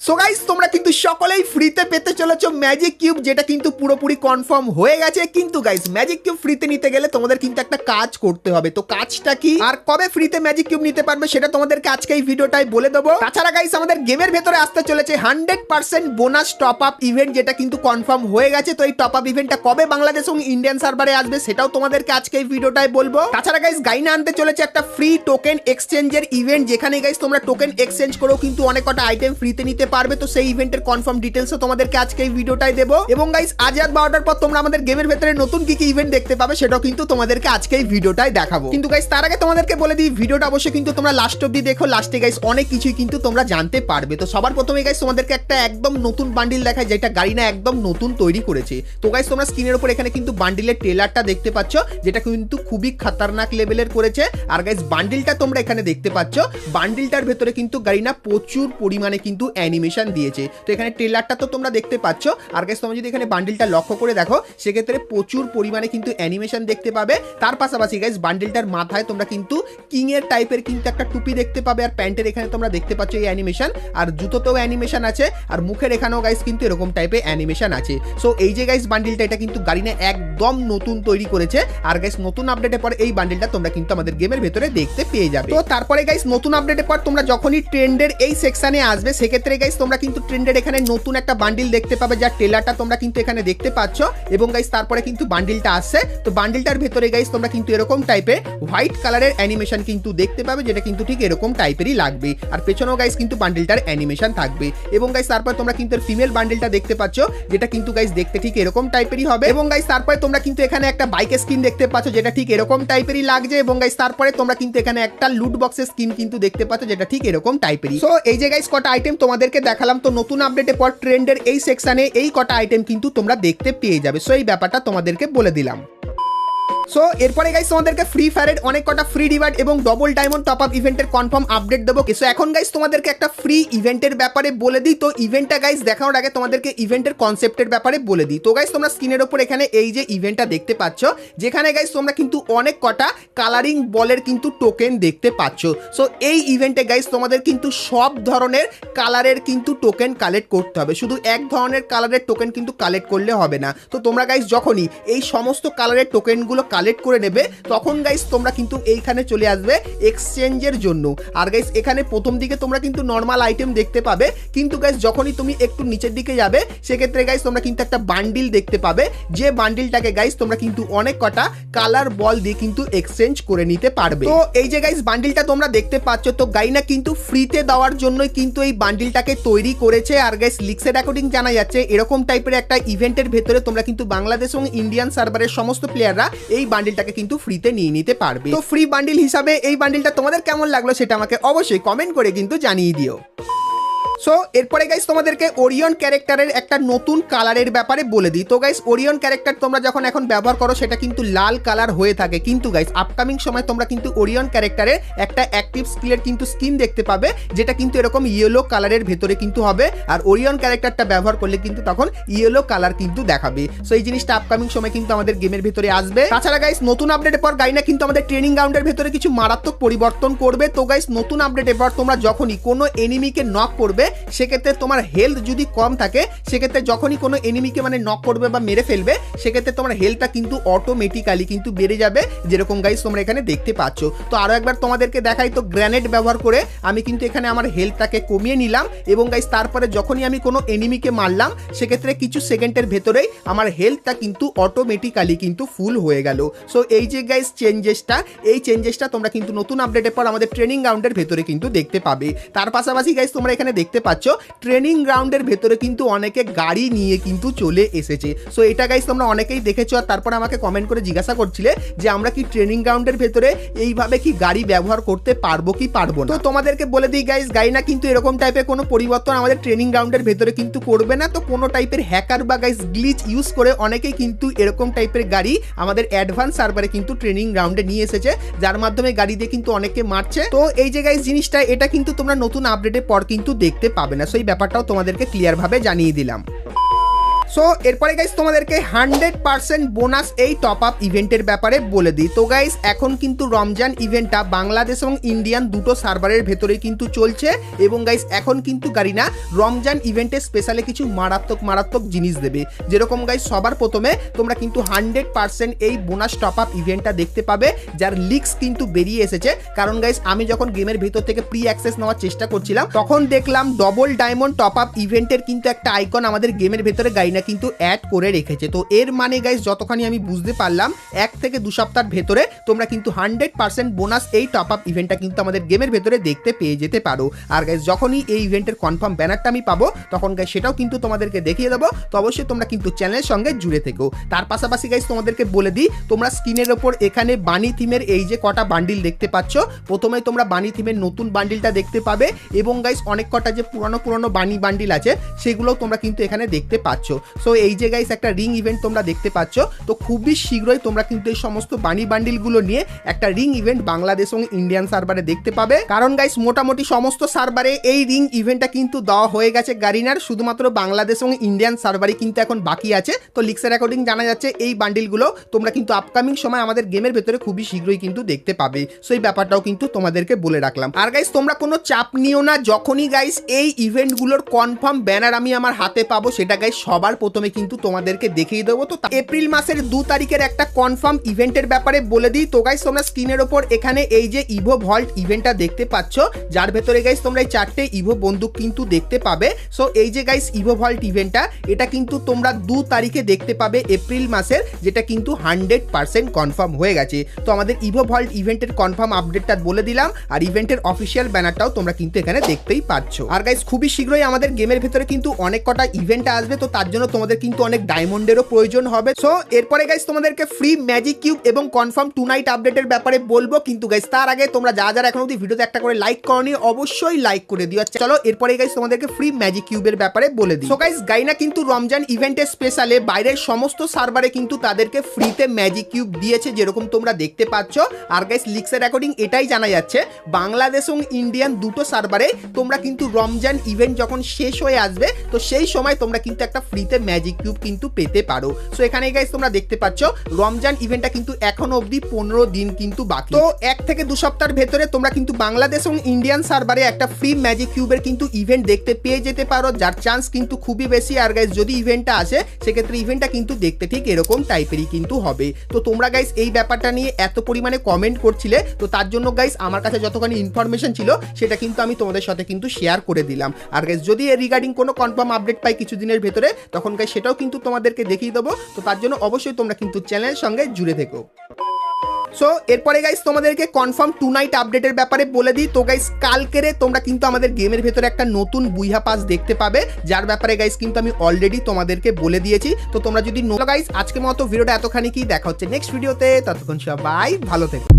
So guys তোমরা কিন্তু সকলেই ফ্রিতে পেতে চলেছো ম্যাজিক কিউব, যেটা কিন্তু পুরোপুরি কনফার্ম হয়ে গেছে। কিন্তু গাইস ম্যাজিক কিউব ফ্রিতে নিতে গেলে তোমাদের কিন্তু একটা কাজ করতে হবে। তো কাজটা কি আর কবে ফ্রিতে ম্যাজিক কিউব নিতে পারবে সেটা তোমাদেরকে আজকে এই ভিডিওটাই বলে দেবো। তাছাড়া গাইস আমাদের গেমের ভেতরে আসতে চলেছে 100% বোনাস টপ আপ ইভেন্ট, যেটা কিন্তু কনফার্ম হয়ে গেছে। তো এই টপ আপ ইভেন্টটা কবে বাংলাদেশ এবং ইন্ডিয়ান সার্ভারে আসবে সেটাও তোমাদেরকে আজকে এই ভিডিওটাই বলবো। তাছাড়া গাইস গাইনা আনতে চলেছে একটা ফ্রি টোকেন এক্সচেঞ্জের ইভেন্ট, যেখানে গাইস তোমরা টোকেন এক্সচেঞ্জ করেও কিন্তু অনেক কটা আইটেম ফ্রিতে নিতে পারবে। তো সেই ইভেন্টের কনফার্ম ডিটেইলসও তোমাদেরকে আজকে এই ভিডিওটাই দেবো। এবং গাইস আজ রাত 12টার পর তোমরা আমাদের গেমের ভেতরে নতুন কি কি ইভেন্ট দেখতে পাবে সেটাও কিন্তু তোমাদেরকে আজকে এই ভিডিওটাই দেখাবো। কিন্তু গাইস তার আগে তোমাদেরকে বলে দিই, ভিডিওটা অবশ্যই কিন্তু তোমরা লাস্ট অবধি দেখো। লাস্টে গাইস অনেক কিছুই কিন্তু তোমরা জানতে পারবে। তো সবার প্রথমে গাইস তোমাদেরকে একটা একদম নতুন বান্ডিল দেখায়, যেটা গাড়িনা একদম নতুন তৈরি করেছে। তো গাইস তোমরা স্ক্রিনের উপর এখানে কিন্তু বান্ডিলের ট্রেলারটা দেখতে পাচ্ছ, যেটা কিন্তু খুবই খতরনাক লেভেলের করেছে। আর গাইস বান্ডিলটা তোমরা এখানে দেখতে পাচ্ছ, বান্ডিলটার ভেতরে কিন্তু গাড়িনা প্রচুর পরিমাণে কিন্তু অ্যানিমেশন দিয়েছে। তো এখানে ট্রেলারটা তো তোমরা দেখতে পাচ্ছ। আর গাইস তোমরা যদি এখানে বান্ডিলটা লক্ষ্য করে দেখো সেক্ষেত্রে প্রচুর পরিমাণে কিন্তু অ্যানিমেশন দেখতে পাবে। তার পাশাপাশি গাইস বান্ডিলটার মাথায় তোমরা কিন্তু কিং এর টাইপের কিন্তু একটা টুপি দেখতে পাবে। আর প্যান্টের এখানে তোমরা দেখতে পাচ্ছ এই অ্যানিমেশন, আর জুতোতেও অ্যানিমেশন আছে, আর মুখের এখানেও গাইস কিন্তু এরকম টাইপের অ্যানিমেশন আছে। সো এই যে গাইস বান্ডিলটা, এটা কিন্তু গাড়িনা একদম নতুন তৈরি করেছে। আর গাইস নতুন আপডেটের পর এই বান্ডিলটা তোমরা কিন্তু আমাদের গেমের ভেতরে দেখতে পেয়ে যাবে। তো তারপরে গাইস নতুন আপডেটের পর তোমরা যখনই ট্রেন্ডের এই সেকশনে আসবে সেক্ষেত্রে গাইস তোমরা কিন্তু ট্রেন্ডের এখানে নতুন একটা বান্ডিল দেখতে পাবে, যার ট্রেলারটা তোমরা কিন্তু এখানে দেখতে পাচ্ছ। এবং গাইস তারপরে কিন্তু বান্ডিলটা আসছে। তো বান্ডিলটার ভেতরে গাইস তোমরা কিন্তু এরকম টাইপের হোয়াইট কালারের অ্যানিমেশন কিন্তু দেখতে পাবে, যেটা কিন্তু ঠিক এরকম টাইপেরই লাগবে। আর পেছনেও গাইস কিন্তু বান্ডিলটার অ্যানিমেশন থাকবে। এবং গাইস তারপরে তোমরা কিন্তু ফিমেল বান্ডিলটা দেখতে পাচ্ছ, যেটা কিন্তু গাইস দেখতে ঠিক এরকম টাইপেরই হবে। এবং গাইস তারপরে তোমরা কিন্তু এখানে একটা বাইকের স্কিন দেখতে পাচ্ছ, যেটা ঠিক এরকম টাইপেরই লাগছে। এবং গাইস তারপরে তোমরা কিন্তু এখানে একটা লুট বক্সের স্কিন কিন্তু দেখতে পাচ্ছ, যেটা ঠিক এরকম টাইপেরই। সো এই যে গাইস কটা আইটেম তোমাদেরকে দেখালাম। তো নতুন আপডেটের পর ট্রেন্ডের এই সেকশনে এই কটা আইটেম কিন্তু তোমরা দেখতে পেয়ে যাবে। সো এই ব্যাপারটা তোমাদেরকে বলে দিলাম। সো এরপরে গাইস তোমাদেরকে ফ্রি ফায়ারের অনেক কটা ফ্রি রিওয়ার্ড এবং ডবল ডায়মন্ড টপ আপ ইভেন্টের কনফার্ম আপডেট দেবো। সো এখন গাইস তোমাদেরকে একটা ফ্রি ইভেন্টের ব্যাপারে বলে দিই। তো ইভেন্টটা গাইস দেখানোর আগে তোমাদেরকে ইভেন্টের কনসেপ্টের ব্যাপারে বলে দিই। তো গাইস তোমরা স্ক্রিনের উপর এখানে এই যে ইভেন্টটা দেখতে পাচ্ছ, যেখানে গাইস তোমরা কিন্তু অনেক কটা কালারিং বলের কিন্তু টোকেন দেখতে পাচ্ছ। সো এই ইভেন্টে গাইস তোমাদের কিন্তু সব ধরনের কালারের কিন্তু টোকেন কালেক্ট করতে হবে, শুধু এক ধরনের কালারের টোকেন কিন্তু কালেক্ট করলে হবে না। তো তোমরা গাইস যখনই এই সমস্ত কালারের টোকেনগুলো কালেক্ট করে নেবে তখন গাইস তোমরা কিন্তু এইখানে চলে আসবে এক্সচেঞ্জের জন্য। আর গাইস এখানে প্রথম দিকে তোমরা কিন্তু নর্মাল আইটেম দেখতে পাবে, কিন্তু গাইস যখনই তুমি একটু নিচের দিকে যাবে সেক্ষেত্রে গাইস তোমরা কিন্তু একটা বান্ডিল দেখতে পাবে, যে বান্ডিলটাকে গাইস তোমরা কিন্তু অনেক কটা কালার বল দিয়ে কিন্তু এক্সচেঞ্জ করে নিতে পারবে। তো এই যে গাইস বান্ডিলটা তোমরা দেখতে পাচ্ছ, তো গাইনা কিন্তু ফ্রিতে দেওয়ার জন্যই কিন্তু এই বান্ডিলটাকে তৈরি করেছে। আর গাইস লিক্সের অ্যাকর্ডিং জানা যাচ্ছে এরকম টাইপের একটা ইভেন্টের ভেতরে তোমরা কিন্তু বাংলাদেশ এবং ইন্ডিয়ান সার্ভারের সমস্ত প্লেয়াররা এই বান্ডিলটাকে কিন্তু ফ্রিতে নিয়ে নিতে পারবে। তো ফ্রি বান্ডিল হিসাবে এই বান্ডিলটা তোমাদের কেমন লাগলো সেটা আমাকে অবশ্যই কমেন্ট করে কিন্তু জানিয়ে দিও। সো এরপরে গাইস তোমাদেরকে ওরিয়ন ক্যারেক্টারের একটা নতুন কালারের ব্যাপারে বলে দিই। তো গাইস ওরিয়ন ক্যারেক্টার তোমরা যখন এখন ব্যবহার করো সেটা কিন্তু লাল কালার হয়ে থাকে, কিন্তু গাইস আপকামিং সময় তোমরা কিন্তু ওরিয়ন ক্যারেক্টারের একটা অ্যাক্টিভ স্কিলের কিন্তু স্কিন দেখতে পাবে, যেটা কিন্তু এরকম ইয়েলো কালারের ভেতরে কিন্তু হবে। আর ওরিয়ন ক্যারেক্টারটা ব্যবহার করলে কিন্তু তখন ইয়েলো কালার কিন্তু দেখাবে। সো এই জিনিসটা আপকামিং সময় কিন্তু আমাদের গেমের ভেতরে আসবে। তাছাড়া গাইস নতুন আপডেটের পর গাইনা কিন্তু আমাদের ট্রেনিং গ্রাউন্ডের ভেতরে কিছু মারাত্মক পরিবর্তন করবে। তো গাইস নতুন আপডেটের পর তোমরা যখনই কোনো এনিমিকে নক করবে সেক্ষেত্রে তোমার হেলথ যদি কম থাকে সেক্ষেত্রে যখনই কোনো এনিমিকে মানে নক করবে বা মেরে ফেলবে সেক্ষেত্রে তোমার হেলথটা কিন্তু অটোমেটিক্যালি কিন্তু বেড়ে যাবে, যেরকম গাইস তোমরা এখানে দেখতে পাচ্ছ। তো আরো একবার তোমাদেরকে দেখাই, তো গ্রেনেড ব্যবহার করে আমি কিন্তু এখানে আমার হেলথটাকে কমিয়ে নিলাম। এবং গাইস তারপরে যখনই আমি কোনো এনিমিকে মারলাম সেক্ষেত্রে কিছু সেকেন্ডের ভেতরেই আমার হেলথটা কিন্তু অটোমেটিক্যালি কিন্তু ফুল হয়ে গেল। সো এই যে গাইস এই চেঞ্জেসটা তোমরা কিন্তু নতুন আপডেটের পর আমাদের ট্রেনিং গ্রাউন্ডের ভেতরে কিন্তু দেখতে পাবে। তার পাশাপাশি গাইস তোমরা এখানে দেখতে পাচ্ছ ট্রেনিং গ্রাউন্ডের ভেতরে কিন্তু অনেকে গাড়ি নিয়ে কিন্তু চলে এসেছে। সো এটা গাইস তোমরা অনেকেই দেখেছো, আর তারপর আমাকে কমেন্ট করে জিজ্ঞাসা করছিলে যে আমরা কি ট্রেনিং গ্রাউন্ডের ভেতরে এইভাবে কি গাড়ি ব্যবহার করতে পারবো কি পারবো না। তো তোমাদেরকে বলে দিই গাইস, গাইনা কিন্তু এরকম টাইপের কোনো পরিবর্তন আমাদের ট্রেনিং গ্রাউন্ডের ভেতরে কিন্তু করবে না। তো কোনো টাইপের হ্যাকার বা গাইস গ্লিচ ইউজ করে অনেকেই কিন্তু এরকম টাইপের গাড়ি আমাদের অ্যাডভান্স সার্ভারে কিন্তু ট্রেনিং গ্রাউন্ডে নিয়ে এসেছে, যার মাধ্যমে গাড়ি দিয়ে কিন্তু অনেকে মারছে। তো এই যে গাইস জিনিসটা এটা কিন্তু তোমরা নতুন আপডেটের পর কিন্তু দেখতে পাবে না। সো এই ব্যাপারটাও তোমাদেরকে ক্লিয়ার ভাবে জানিয়ে দিলাম। সো এরপরে গাইস তোমাদেরকে 100% বোনাস এই টপ আপ ইভেন্টের ব্যাপারে বলে দিই। তো গাইস এখন কিন্তু রমজান ইভেন্টটা বাংলাদেশ এবং ইন্ডিয়ান দুটো সার্ভারের ভেতরেই কিন্তু চলছে এবং গাইস এখন কিন্তু গারিনা রমজান ইভেন্টে স্পেশালি কিছু মারাত্মক জিনিস দেবে। যেরকম গাইস সবার প্রথমে তোমরা কিন্তু 100% এই বোনাস টপ আপ ইভেন্টটা দেখতে পাবে, যার লিক্স কিন্তু বেরিয়ে এসেছে। কারণ গাইস আমি যখন গেমের ভেতর থেকে প্রি অ্যাক্সেস নেওয়ার চেষ্টা করছিলাম তখন দেখলাম ডবল ডায়মন্ড টপ আপ ইভেন্টের কিন্তু একটা আইকন আমাদের গেমের ভেতরে গাইনা কিন্তু অ্যাড করে রেখেছে। তো এর মানে গাইস যতখানি আমি বুঝতে পারলাম 1 থেকে 2 সপ্তাহের ভেতরে তোমরা কিন্তু 100% বোনাস এই টপ আপ ইভেন্টটা কিন্তু আমাদের গেমের ভেতরে দেখতে পেয়ে যেতে পারো। আর গাইস যখনই এই ইভেন্টের কনফার্ম ব্যানারটা আমি পাবো তখন গাইস সেটাও কিন্তু তোমাদেরকে দেখিয়ে দেবো। তো অবশ্যই তোমরা কিন্তু চ্যানেলের সঙ্গে জুড়ে থেকো। তার পাশাপাশি গাইস তোমাদেরকে বলে দিই, তোমরা স্ক্রিনের ওপর এখানে বানি থিমের এই যে কটা বান্ডিল দেখতে পাচ্ছ, প্রথমে তোমরা বানি থিমের নতুন বান্ডিলটা দেখতে পাবে এবং গাইস অনেক কটা যে পুরনো বানি বান্ডিল আছে সেগুলোও তোমরা কিন্তু এখানে দেখতে পাচ্ছ। সো এই যে গাইস একটা রিং ইভেন্ট তোমরা দেখতে পাচ্ছ। তো খুবই শীঘ্রই তোমরা কিন্তু এই সমস্ত বানি বান্ডিলগুলো নিয়ে একটা রিং ইভেন্ট বাংলাদেশ এবং ইন্ডিয়ান সার্ভারে দেখতে পাবে। কারণ গাইস মোটামুটি সমস্ত সার্ভারে এই রিং ইভেন্টটা কিন্তু দেওয়া হয়ে গেছে গারিনার, শুধুমাত্র বাংলাদেশ এবং ইন্ডিয়ান সার্ভারই কিন্তু এখন বাকি আছে। তো লিক্সের অ্যাকর্ডিং জানা যাচ্ছে এই বান্ডিলগুলো তোমরা কিন্তু আপকামিং সময় আমাদের গেমের ভেতরে খুবই শীঘ্রই কিন্তু দেখতে পাবে। সো এই ব্যাপারটাও কিন্তু তোমাদেরকে বলে রাখলাম। আর গাইস তোমরা কোনো চাপ নিও না, যখনই গাইস এই ইভেন্টগুলোর কনফার্ম ব্যানার আমি আমার হাতে পাবো সেটা গাইস সবার প্রথমে কিন্তু তোমাদেরকে দেখিয়ে দেবো। তো এপ্রিল মাসের 2 তারিখের একটা কনফার্ম ইভেন্টের ব্যাপারে বলে দিই। তো গাইস তোমরা স্ক্রিনের ওপর এখানে এই যে ইভো ভল্ট ইভেন্টটা দেখতে পাচ্ছ, যার ভেতরে গাইস তোমরা এই 4টে ইভো বন্দুক কিন্তু দেখতে পাবে। সো এই যে গাইস ইভো ভল্ট ইভেন্টটা এটা কিন্তু তোমরা 2 তারিখে দেখতে পাবে এপ্রিল মাসের, যেটা কিন্তু 100% কনফার্ম হয়ে গেছে। তো আমাদের ইভো ভল্ট ইভেন্টের কনফার্ম আপডেটটা বলে দিলাম, আর ইভেন্টের অফিসিয়াল ব্যানারটাও তোমরা কিন্তু এখানে দেখতেই পাচ্ছ। আর গাইস খুবই শীঘ্রই আমাদের গেমের ভেতরে কিন্তু অনেক কটা ইভেন্ট আসবে, তো তার জন্য তোমাদের কিন্তু অনেক ডায়মন্ডেরও প্রয়োজন হবে। সো এরপরে গাইস তোমাদেরকে ফ্রি ম্যাজিক কিউব এবং কনফার্ম 2 নাইট আপডেটের ব্যাপারে বলবো, কিন্তু গাইস তার আগে তোমরা যারা এখন অবধি ভিডিওতে একটা করে লাইক করনি অবশ্যই লাইক করে দিও। চলো এরপরে গাইস তোমাদেরকে ফ্রি ম্যাজিক কিউবের ব্যাপারে বলে দিই। সো গাইস গাইনা কিন্তু রমজান ইভেন্টের স্পেশালে বাইরের সমস্ত সার্ভারে কিন্তু তাদেরকে ফ্রিতে ম্যাজিক কিউব দিয়েছে, যেরকম তোমরা দেখতে পাচ্ছ। আর গাইস লিক্সের অ্যাকর্ডিং এটাই জানা যাচ্ছে বাংলাদেশ এবং ইন্ডিয়ান দুটো সার্ভারে তোমরা কিন্তু রমজান ইভেন্ট যখন শেষ হয়ে আসবে তো সেই সময় তোমরা কিন্তু একটা ফ্রিতে ম্যাজিক কিউব কিন্তু পেতে পারো। সো এখানে গাইস তোমরা দেখতে পাচ্ছ রমজান ইভেন্টটা কিন্তু এখনো অবধি 15 দিন কিন্তু বাকি। তো 1 থেকে 2 সপ্তাহের ভেতরে তোমরা কিন্তু বাংলাদেশ এবং ইন্ডিয়ান সার্ভারে একটা ফ্রি ম্যাজিক কিউবের কিন্তু ইভেন্ট দেখতে পেয়ে যেতে পারো, যার চান্স কিন্তু খুবই বেশি। আর গাইস যদি ইভেন্টটা আসে সেক্ষেত্রে ইভেন্টটা কিন্তু দেখতে ঠিক এরকম টাইপেরই কিন্তু হবে। তো তোমরা গাইস এই ব্যাপারটা নিয়ে এত পরিমাণে কমেন্ট করছিলে, তো তার জন্য গাইস আমার কাছে যতখানি ইনফরমেশন ছিল সেটা কিন্তু আমি তোমাদের সাথে কিন্তু শেয়ার করে দিলাম। আর গাইস যদি এর রিগার্ডিং কোনো কনফার্ম আপডেট পাই কিছুদিনের ভেতরে তখন গাইস সেটাও কিন্তু তোমাদেরকে দেখিয়ে দেবো। তো তার জন্য অবশ্যই তোমরা কিন্তু চ্যানেলের সঙ্গে জুড়ে থেকো। সো এরপরে গাইস তোমাদেরকে কনফার্ম 2 নাইট আপডেটের ব্যাপারে বলে দিই। তো গাইস কালকেরে তোমরা কিন্তু আমাদের গেমের ভেতরে একটা নতুন বুইহা পাস দেখতে পাবে, যার ব্যাপারে গাইস কিন্তু আমি অলরেডি তোমাদেরকে বলে দিয়েছি। তো তোমরা যদি গাইস আজকের মতো ভিডিওটা এতখানি কি দেখা হচ্ছে নেক্সট ভিডিওতে, ততক্ষণ সবাই ভালো থেকো।